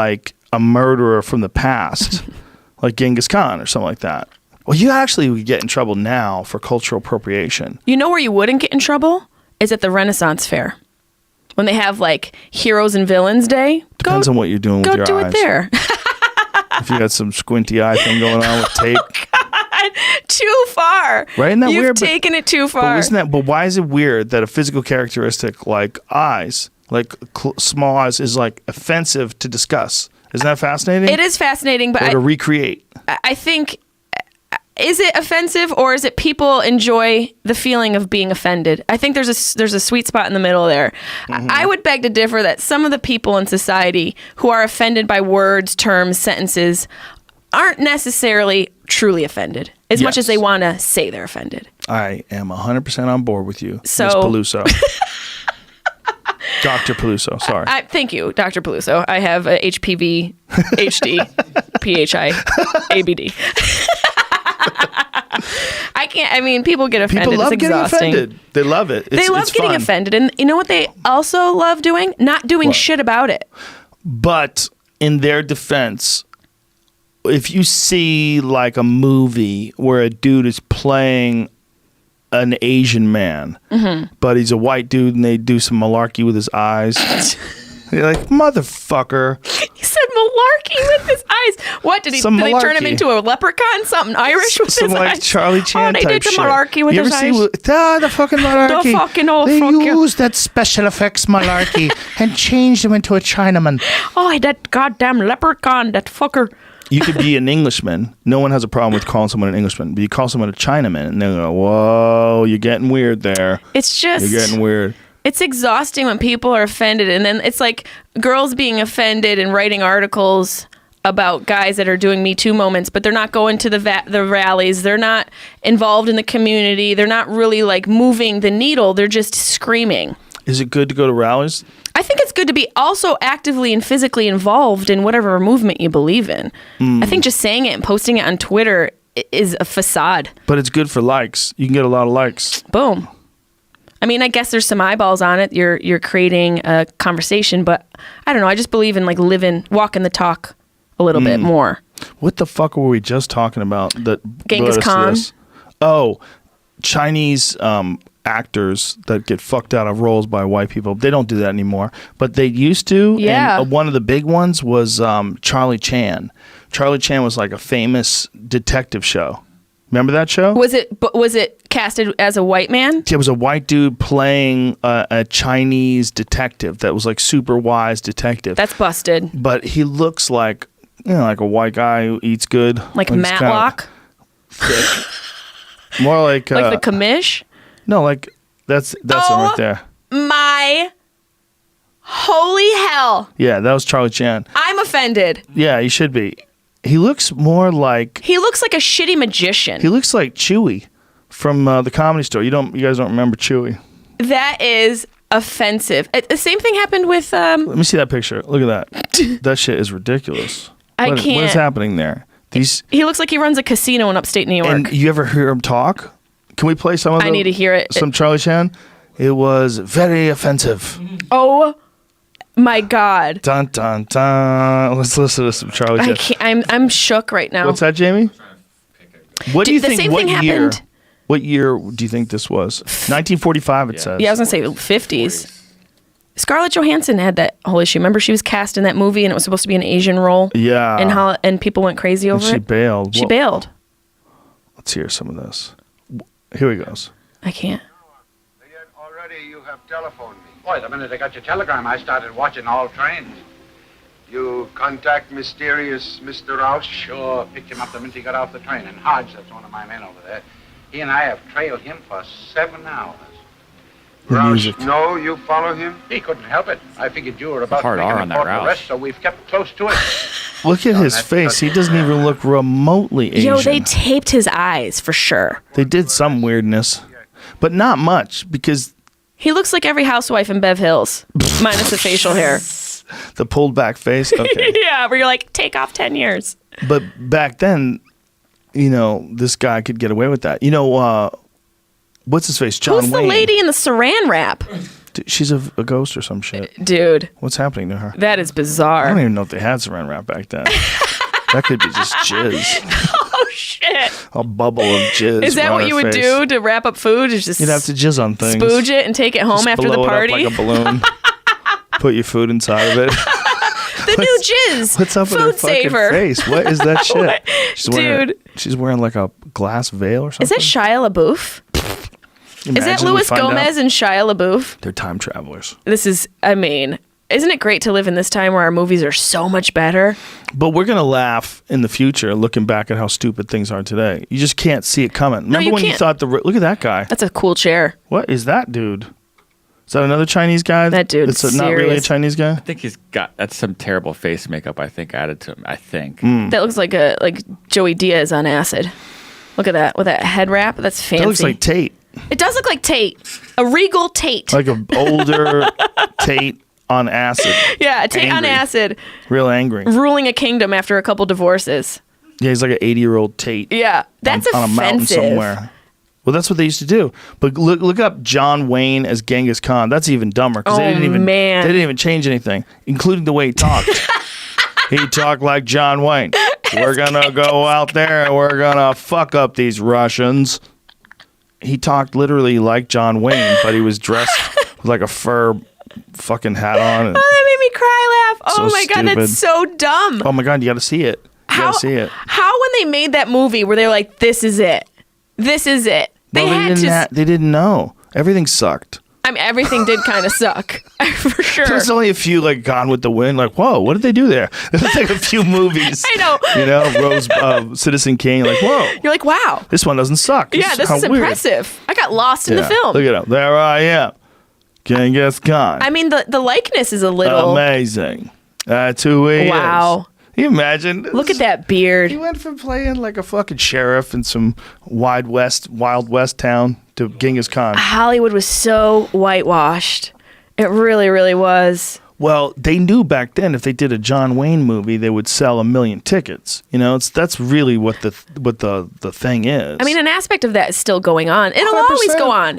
like a murderer from the past, like Genghis Khan or something like that. Well, you actually would get in trouble now for cultural appropriation. You know where you wouldn't get in trouble? Is at the Renaissance Fair. When they have like Heroes and Villains Day. Depends on what you're doing with your eyes. Go do it there. If you got some squinty eye thing going on with tape. God, too far. Right? Isn't that weird? You've taken it too far. But why is it weird that a physical characteristic like eyes, like small eyes, is like offensive to discuss? Isn't that fascinating? It is fascinating, but or to recreate. I think, is it offensive or is it people enjoy the feeling of being offended? I think there's a sweet spot in the middle there. Mm-hmm. I would beg to differ that some of the people in society who are offended by words, terms, sentences aren't necessarily truly offended as much as they want to say they're offended. I am 100% on board with you, so, Ms. Peluso. Dr. Peluso, sorry. Thank you, Dr. Peluso. I have a HPV, HD, PHI, ABD. I can't. I mean, people get offended. People love it's getting exhausting. offended. They love it. They love getting offended, and you know what they also love doing? Not doing shit about it. But in their defense, if you see like a movie where a dude is playing an Asian man, but he's a white dude and they do some malarkey with his eyes, you're like, motherfucker. He said malarkey with his eyes. What did they turn him into a leprechaun? Something Irish with his like eyes? Charlie Chan they type did the shit. malarkey with you his ever eyes. See the fucking malarkey? The fucking they used that special effects malarkey and changed him into a Chinaman. Oh, that goddamn leprechaun, that fucker. You could be an Englishman. No one has a problem with calling someone an Englishman. But you call someone a Chinaman, and they go, whoa, you're getting weird there. It's just... You're getting weird. It's exhausting when people are offended. And then it's like girls being offended and writing articles about guys that are doing Me Too moments, but they're not going to the rallies. They're not involved in the community. They're not really like moving the needle. They're just screaming. Is it good to go to rallies? I think it's good to be also actively and physically involved in whatever movement you believe in. I think just saying it and posting it on Twitter is a facade. But it's good for likes. You can get a lot of likes. Boom. I mean, I guess there's some eyeballs on it. You're creating a conversation, but I don't know. I just believe in like walking the talk a little bit more. What the fuck were we just talking about? That Genghis Khan. Oh, Chinese actors that get fucked out of roles by white people. They don't do that anymore, but they used to. Yeah. And one of the big ones was Charlie Chan. Charlie Chan was like a famous detective show. Remember that show? Was it casted as a white man? It was a white dude playing a Chinese detective that was like super wise detective. That's busted. But he looks like, like a white guy who eats good. Like Matlock? Thick. More like... like the commish? No, like that's him right there. My holy hell. Yeah, that was Charlie Chan. I'm offended. Yeah, he should be. He looks more like... He looks like a shitty magician. He looks like Chewy from the Comedy Store. You guys don't remember Chewy. That is offensive. The same thing happened with... Let me see that picture. Look at that. That shit is ridiculous. I can't. What is happening there? He looks like he runs a casino in upstate New York. And you ever hear him talk? Can we play some of I need to hear it. Some Charlie Chan? It was very offensive. Oh my God. Dun dun dun. Let's listen to some Charlie Chan. I'm shook right now. What's that, Jamie? What do you think? The same thing happened. What year do you think this was? 1945, it says. Yeah, I was gonna say 50s. Scarlett Johansson had that whole issue. Remember, she was cast in that movie, and it was supposed to be an Asian role. Yeah. And people went crazy over it. She bailed. She bailed. Let's hear some of this. Here he goes. I can't. Already you have telephoned me. Boy, the minute I got your telegram, I started watching all trains. You contact mysterious Mr. Rouse? Sure. Picked him up the minute he got off the train. And Hodge, that's one of my men over there. He and I have trailed him for 7 hours. Rouse, no, you follow him? He couldn't help it. I figured you were about to make an important arrest, so we've kept close to it. Look at his face. He doesn't even look remotely Asian. Yo, they taped his eyes for sure. They did some weirdness, but not much because... He looks like every housewife in Bev Hills, minus the facial hair. The pulled back face? Okay. Yeah, where you're like, take off 10 years. But back then, this guy could get away with that. What's his face? John Wayne. Who's the lady in the saran wrap? She's a ghost or some shit. Dude, What's happening to her? that is I bizarre. don't even know if they had saran wrap back then. That could be just jizz. Oh shit! A bubble of jizz. Is that on what her you would face. do to wrap up food? Is just You'd have to jizz on things. spooge it and take it home Just after the blow it up party? like a balloon. Put your food inside of it. The new jizz. What's up with her Food fucking saver. face? What is that shit? Dude. She's wearing like a glass veil or something. Is that Shia LaBeouf? Is that Imagine we Luis find Gomez out. and Shia LaBeouf? They're time travelers. This is, I mean, isn't it great to live in this time where our movies are so much better? But we're gonna laugh in the future, looking back at how stupid things are today. You just can't see it coming. Remember you when you can't. thought look at that guy? That's a cool chair. What is that dude? Is that another Chinese guy? That dude It's is not really a serious. Chinese guy. I think that's some terrible face makeup. I think added to him. I think. That looks like Joey Diaz on acid. Look at that with that head wrap. That's fancy. That looks like Tate, It does look like Tate, a regal Tate. like an older Tate on acid. Yeah, Tate on Angry. acid, Real angry. ruling a kingdom after a couple divorces. Yeah, he's like an 80-year-old Tate. Yeah, that's on a mountain offensive. somewhere. Well, that's what they used to do. But look up John Wayne as Genghis Khan. That's even dumber because Oh, they didn't man. even change anything, including the way he talked. He talked like John Wayne. We're gonna go out there and we're gonna fuck up these Russians. He talked literally like John Wayne, but he was dressed with like a fur fucking hat on. And, Oh, that made me cry laugh. Oh So my god, stupid. that's so dumb. oh my god, you got to see it. You got to see it. How when they made that movie were they like, this is it, this is it? They Well, had to. they didn't know. Everything sucked. I mean, everything did kind of suck for sure. There's only a few like Gone with the Wind. Like, whoa, what did they do there? There's like a few movies. I know. You know, Citizen Kane. Like, whoa, You're like, wow. this one doesn't suck. Yeah, this how is weird. impressive. I got lost in the Yeah, film. Look at him. There I am. Genghis Khan. I mean, the likeness is a little. Amazing. That's who he is. Wow. Can you imagine? Look at that beard. He went from playing like a fucking sheriff in some Wild West town to Genghis Khan. Hollywood was so whitewashed. It really, really was. Well, they knew back then if they did a John Wayne movie, they would sell 1 million tickets. You know, that's really what the thing is. I mean, an aspect of that is still going on. It'll always 100%. go on.